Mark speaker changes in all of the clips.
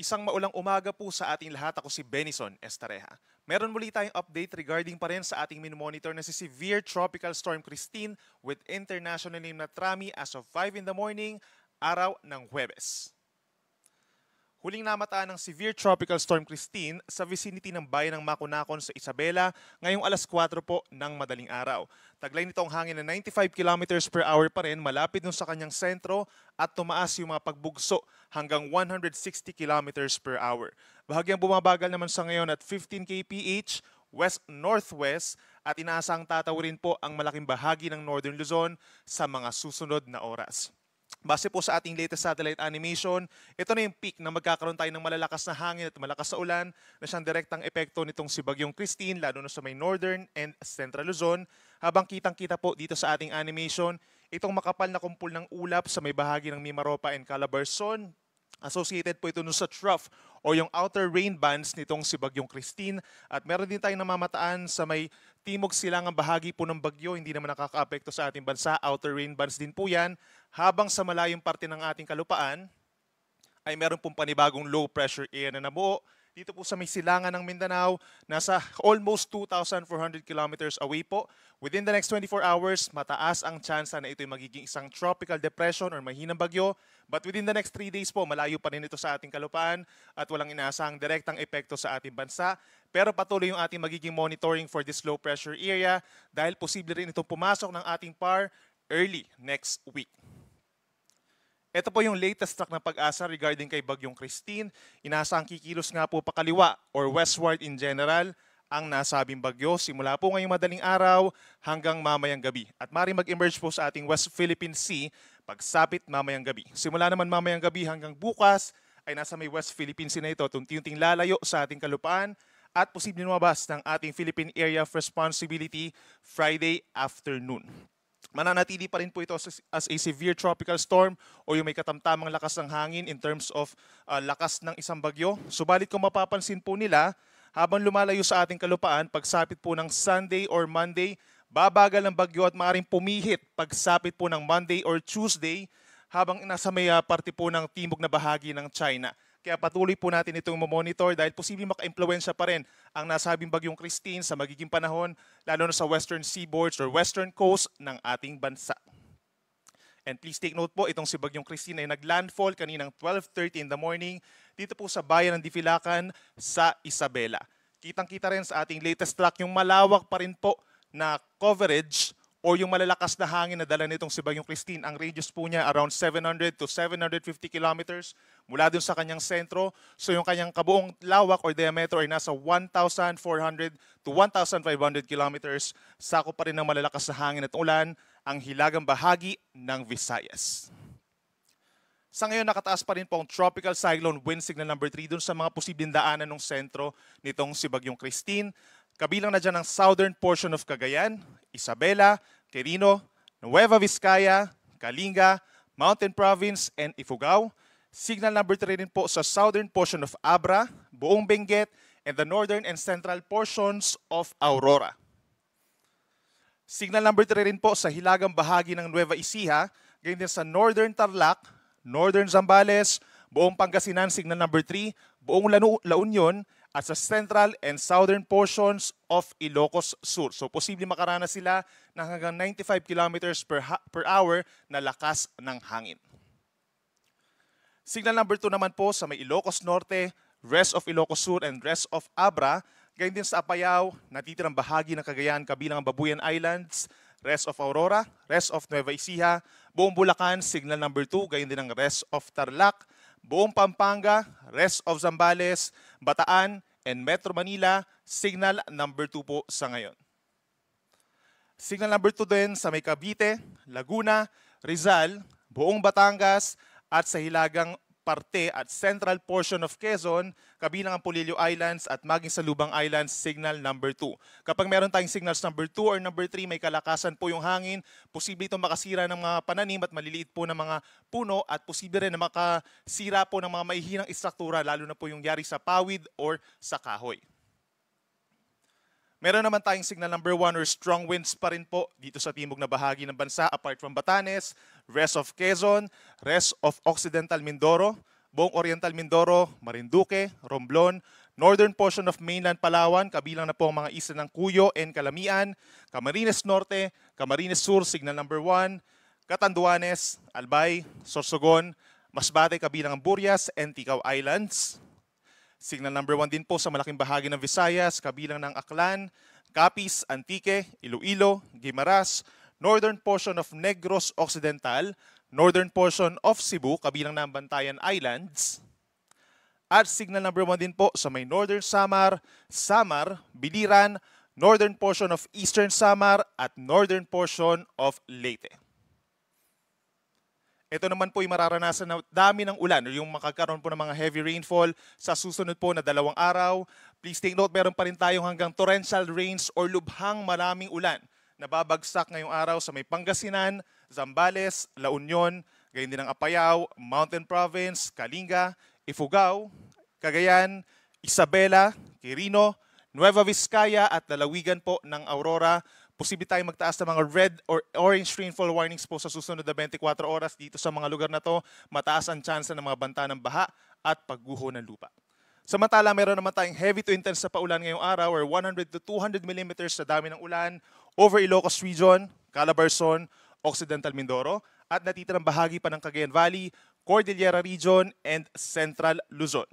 Speaker 1: Isang maulang umaga po sa ating lahat. Ako si Benison Estareja. Meron muli tayong update regarding pa rin sa ating monitor na si Severe Tropical Storm Christine with international name na Trami as of 5 in the morning, araw ng Huwebes. Huling namataan ng Severe Tropical Storm Christine sa vicinity ng bayan ng Makunakon sa Isabela ngayong alas 4 po ng madaling araw. Taglay nito ang hangin na 95 kilometers per hour pa rin malapit dun sa kanyang sentro at tumaas yung mga pagbugso hanggang 160 kilometers per hour. Bahagyang bumabagal naman sa ngayon at 15 kph west-northwest at inaasang tatawirin po ang malaking bahagi ng Northern Luzon sa mga susunod na oras. Base po sa ating latest satellite animation, ito na yung peak na magkakaroon tayo ng malalakas na hangin at malakas na ulan na siyang direktang epekto nitong si Bagyong Christine lalo na sa may northern and central Luzon. Habang kitang-kita po dito sa ating animation, itong makapal na kumpul ng ulap sa may bahagi ng Mimaropa and Calabarzon, associated po ito sa trough o yung outer rain bands nitong si Bagyong Christine. At meron din tayong namamataan sa may timog silangang bahagi po ng bagyo, hindi naman nakaka-apekto sa ating bansa. Outer rain bands din po yan. Habang sa malayong parte ng ating kalupaan ay meron pong panibagong low pressure area na nabuo. Dito po sa may silangan ng Mindanao, nasa almost 2,400 kilometers away po. Within the next 24 hours, mataas ang tsansa na ito'y magiging isang tropical depression or mahinang bagyo. But within the next 3 days po, malayo pa rin ito sa ating kalupaan at walang inaasahang direktang epekto sa ating bansa. Pero patuloy yung ating magiging monitoring for this low pressure area dahil posible rin itong pumasok ng ating PAR early next week. Ito po yung latest track ng Pag-asa regarding kay Bagyong Christine. Inaasahang kikilos nga po pakaliwa or westward in general ang nasabing bagyo simula po ngayong madaling araw hanggang mamayang gabi. At maaaring mag-emerge po sa ating West Philippine Sea pagsapit mamayang gabi. Simula naman mamayang gabi hanggang bukas ay nasa may West Philippine Sea na ito, unti-unting lalayo sa ating kalupaan at posibleng lumabas ng ating Philippine Area of Responsibility Friday afternoon. Mananatili pa rin po ito as a severe tropical storm o yung may katamtamang lakas ng hangin in terms of lakas ng isang bagyo. Subalit kung mapapansin po nila, habang lumalayo sa ating kalupaan, pagsapit po ng Sunday or Monday, babagal ang bagyo at maaaring pumihit pagsapit po ng Monday or Tuesday habang nasa may parte po ng timog na bahagi ng China. Kaya patuloy po natin itong monitor dahil posibleng maka-impluwensya pa rin ang nasabing Bagyong Christine sa magiging panahon lalo na sa western seaboards or western coast ng ating bansa. And please take note po, itong si Bagyong Christine ay naglandfall kaninang 12:30 in the morning dito po sa bayan ng Difilacan sa Isabela. Kitang-kita rin sa ating latest track yung malawak pa rin po na coverage o yung malalakas na hangin na dala nitong si Bagyong Christine. Ang radius po niya around 700 to 750 kilometers mula dun sa kanyang sentro. So yung kanyang kabuong lawak or diameter ay nasa 1,400 to 1,500 kilometers. Sakop pa rin ng malalakas na hangin at ulan ang hilagang bahagi ng Visayas. Sa ngayon, nakataas pa rin po ang tropical cyclone wind signal number 3 dun sa mga posibleng daanan ng sentro nitong si Bagyong Christine. Kabilang na dyan ang southern portion of Cagayan, Isabela, Quirino, Nueva Vizcaya, Kalinga, Mountain Province, and Ifugao. Signal number 3 rin po sa southern portion of Abra, buong Benguet, and the northern and central portions of Aurora. Signal number 3 rin po sa hilagang bahagi ng Nueva Ecija, ganyan din sa northern Tarlac, northern Zambales, buong Pangasinan, signal number 3, buong La Union, at sa central and southern portions of Ilocos Sur. So posibleng makaranas sila ng hanggang 95 kilometers per hour na lakas ng hangin. Signal number 2 naman po sa may Ilocos Norte, rest of Ilocos Sur, and rest of Abra. Ganyan din sa Apayao, natitirang bahagi ng Cagayan kabilang ang Babuyan Islands, rest of Aurora, rest of Nueva Ecija, buong Bulacan, signal number 2, ganyan din ang rest of Tarlac, buong Pampanga, rest of Zambales, Bataan, and Metro Manila, signal number 2 po sa ngayon. Signal number 2 din sa may Cavite, Laguna, Rizal, buong Batangas, at sa hilagang parte at central portion of Quezon, kabilang ang Polillo Islands at maging sa Lubang Islands, signal number 2. Kapag meron tayong signals number 2 or number 3, may kalakasan po yung hangin, posible itong makasira ng mga pananim at maliliit po ng mga puno at posible rin na makasira po ng mga maihinang istruktura, lalo na po yung yari sa pawid or sa kahoy. Meron naman tayong signal number 1 or strong winds pa rin po dito sa timog na bahagi ng bansa apart from Batanes, rest of Quezon, rest of Occidental Mindoro, buong Oriental Mindoro, Marinduque, Romblon, northern portion of mainland Palawan, kabilang na po ang mga isla ng Cuyo and Calamian, Camarines Norte, Camarines Sur, Signal number 1, Catanduanes, Albay, Sorsogon, Masbate, kabilang ang Burias and Ticao Islands. Signal number 1 din po sa malaking bahagi ng Visayas, kabilang ng Aklan, Capiz, Antique, Iloilo, Guimaras, northern portion of Negros Occidental, northern portion of Cebu, kabilang ng Bantayan Islands. At signal number 1 din po sa may northern Samar, Biliran, northern portion of eastern Samar at northern portion of Leyte. Ito naman po yung mararanasan na dami ng ulan o yung makakaroon po ng mga heavy rainfall sa susunod po na 2 araw. Please take note, meron pa rin tayong hanggang torrential rains or lubhang maraming ulan na babagsak ngayong araw sa may Pangasinan, Zambales, La Union, gayon din ang Apayao, Mountain Province, Kalinga, Ifugao, Cagayan, Isabela, Quirino, Nueva Vizcaya at lalawigan po ng Aurora. Posible tayong magtaas ng mga red or orange rainfall warnings po sa susunod na 24 oras dito sa mga lugar na to. Mataas ang tsansa ng mga banta ng baha at pagguho ng lupa. Samantala, meron naman tayong heavy to intense na paulan ngayong araw or 100 to 200 millimeters sa dami ng ulan over Ilocos Region, Calabarzon, Occidental Mindoro at natitirang bahagi pa ng Cagayan Valley, Cordillera Region and Central Luzon.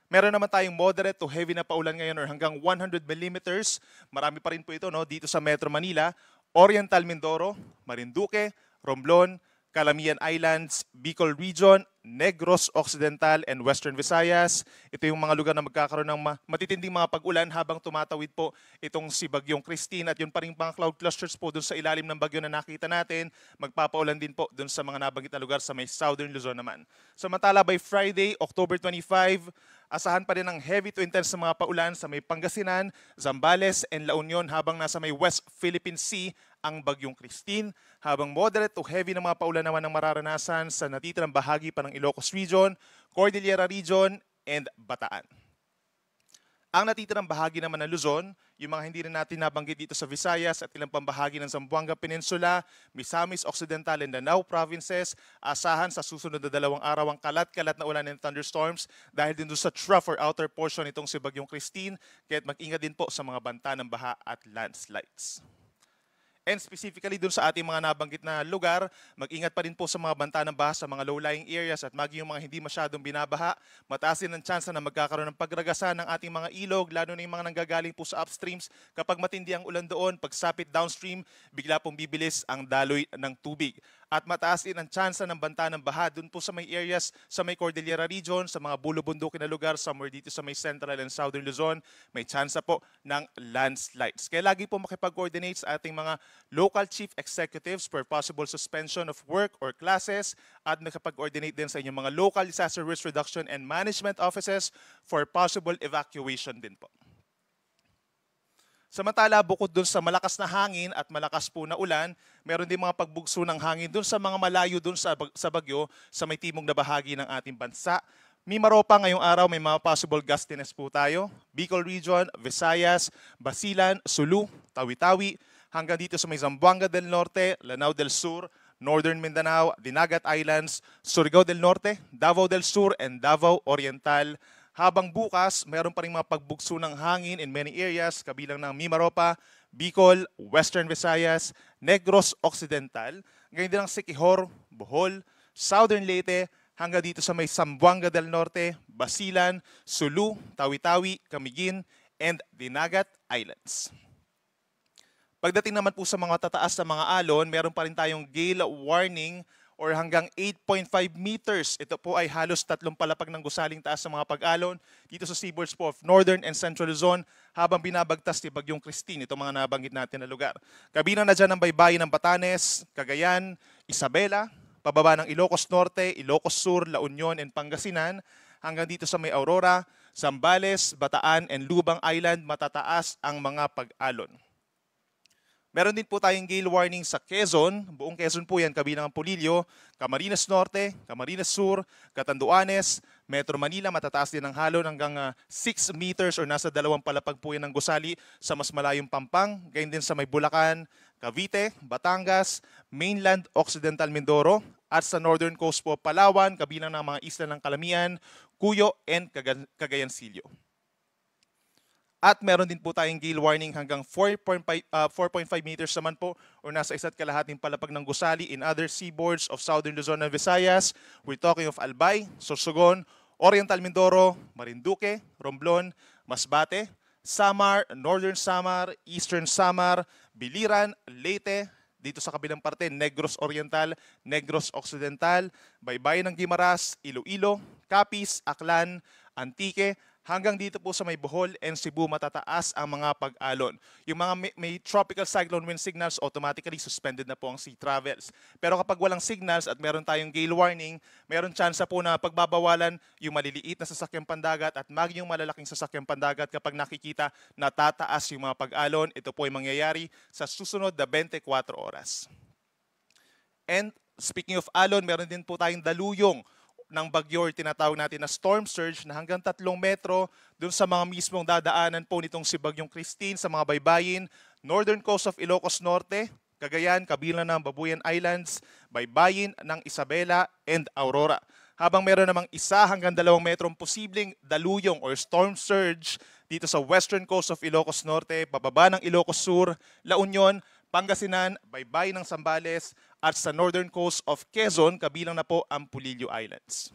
Speaker 1: Meron naman tayong moderate to heavy na paulan ngayon or hanggang 100 millimeters. Marami pa rin po ito dito sa Metro Manila, Oriental Mindoro, Marinduque, Romblon, Calamian Islands, Bicol Region, Negros Occidental and Western Visayas. Ito yung mga lugar na magkakaroon ng matitinding mga pag-ulan habang tumatawid po itong si Bagyong Christine at yun pa rin mga cloud clusters po dun sa ilalim ng bagyo na nakita natin. Magpapaulan din po dun sa mga nabanggit na lugar sa may Southern Luzon naman. Samantala by Friday, October 25, asahan pa rin ng heavy to intense na mga paulan sa may Pangasinan, Zambales and La Union habang nasa may West Philippine Sea ang Bagyong Christine, habang moderate to heavy na mga paulan naman ang mararanasan sa natitirang bahagi pa ng Ilocos Region, Cordillera Region, and Bataan. Ang natitirang bahagi naman ng Luzon, yung mga hindi rin natin nabanggit dito sa Visayas at ilang pambahagi ng Zamboanga Peninsula, Misamis Occidental and Danao Provinces, asahan sa susunod na 2 araw ang kalat-kalat na ulan and thunderstorms dahil din doon sa trough or outer portion itong si Bagyong Christine, kaya't mag-ingat din po sa mga banta ng baha at landslides. And specifically dun sa ating mga nabanggit na lugar, mag-ingat pa rin po sa mga banta ng baha sa mga low-lying areas at maging yung mga hindi masyadong binabaha. Mataas din ang tsansa na magkakaroon ng pagragasa ng ating mga ilog, lalo na yung mga nanggagaling po sa upstreams. Kapag matindi ang ulan doon, pagsapit downstream, bigla pong bibilis ang daloy ng tubig. At mataas din ang tsansa ng banta ng baha dun po sa may areas sa may Cordillera Region, sa mga bulubundukin na lugar, somewhere dito sa may Central and Southern Luzon, may tsansa po ng landslides. Kaya lagi po makipag-coordinate sa ating mga local chief executives for possible suspension of work or classes at makipag-coordinate din sa inyong mga local disaster risk reduction and management offices for possible evacuation din po. Samantala, bukod dun sa malakas na hangin at malakas po na ulan, meron din mga pagbugso ng hangin dun sa mga malayo dun sa bagyo sa may timog na bahagi ng ating bansa. Mimaropa ngayong araw, may mga possible gustiness po tayo. Bicol Region, Visayas, Basilan, Sulu, Tawi-Tawi, hanggang dito sa may Zamboanga del Norte, Lanao del Sur, Northern Mindanao, Dinagat Islands, Surigao del Norte, Davao del Sur, and Davao Oriental. Habang bukas, mayroon pa rin mga pagbugso ng hangin in many areas, kabilang ng Mimaropa, Bicol, Western Visayas, Negros Occidental, ganyan din ang Siquijor, Bohol, Southern Leyte, hanggang dito sa may Zamboanga del Norte, Basilan, Sulu, Tawi-Tawi, Camiguin, and Dinagat Islands. Pagdating naman po sa mga tataas na mga alon, meron pa rin tayong gale warning or hanggang 8.5 meters. Ito po ay halos 3 palapag ng gusaling taas sa mga pag-alon dito sa seaboards po of Northern and Central Luzon habang binabagtas ni Bagyong Christine, itong mga nabanggit natin na lugar. Kabilang na dyan ang baybayin ng Batanes, Cagayan, Isabela, pababa ng Ilocos Norte, Ilocos Sur, La Union, and Pangasinan, hanggang dito sa may Aurora, Zambales, Bataan, and Lubang Island, matataas ang mga pag-alon. Meron din po tayong gale warning sa Quezon. Buong Quezon po yan, kabilang ang Polillo, Camarines Norte, Camarines Sur, Catanduanes, Metro Manila, matataas din ang halon hanggang 6 meters or nasa 2 palapag po yan ng gusali sa mas malayong Pampang. Gayun din sa may Bulacan, Cavite, Batangas, mainland Occidental Mindoro, at sa northern coast po Palawan, kabilang ng mga isla ng Calamian, Cuyo, and Cagayancillo. At meron din po tayong gale warning hanggang 4.5 meters naman po o nasa 1.5 palapag ng gusali in other seaboards of southern Luzon and Visayas. We're talking of Albay, Sorsogon, Oriental Mindoro, Marinduque, Romblon, Masbate, Samar, Northern Samar, Eastern Samar, Biliran, Leyte, dito sa kabilang parte, Negros Oriental, Negros Occidental, Baybayin ng Guimaras, Iloilo, Capiz, Aklan, Antique, hanggang dito po sa may Bohol and Cebu matataas ang mga pag-alon. Yung mga may tropical cyclone wind signals, automatically suspended na po ang sea travels. Pero kapag walang signals at meron tayong gale warning, meron tsansa po na pagbabawalan yung maliliit na sasakyang pandagat at maging yung malalaking sasakyang pandagat kapag nakikita na tataas yung mga pag-alon. Ito po ay mangyayari sa susunod na 24 oras. And speaking of alon, meron din po tayong daluyong ng bagyo or tinatawag natin na storm surge na hanggang 3 metro dun sa mga mismong dadaanan po nitong si Bagyong Christine sa mga baybayin, northern coast of Ilocos Norte, Cagayan, kabilang ng Babuyan Islands, baybayin ng Isabela and Aurora. Habang meron namang 1 hanggang 2 metrong posibleng daluyong or storm surge dito sa western coast of Ilocos Norte, pababa ng Ilocos Sur, La Union, Pangasinan, baybayin ng Zambales, at sa northern coast of Quezon, kabilang na po ang Pulilio Islands.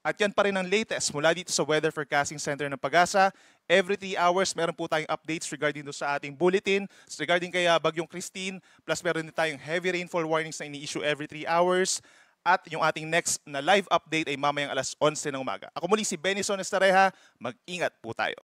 Speaker 1: At yan pa rin ang latest mula dito sa Weather Forecasting Center ng Pag-asa. Every 3 hours, meron po tayong updates regarding doon sa ating bulletin, regarding kay Bagyong Christine, plus meron din tayong heavy rainfall warnings na ini-issue every 3 hours. At yung ating next na live update ay mamayang alas 11 ng umaga. Ako muli si Benison Estareja, mag-ingat po tayo.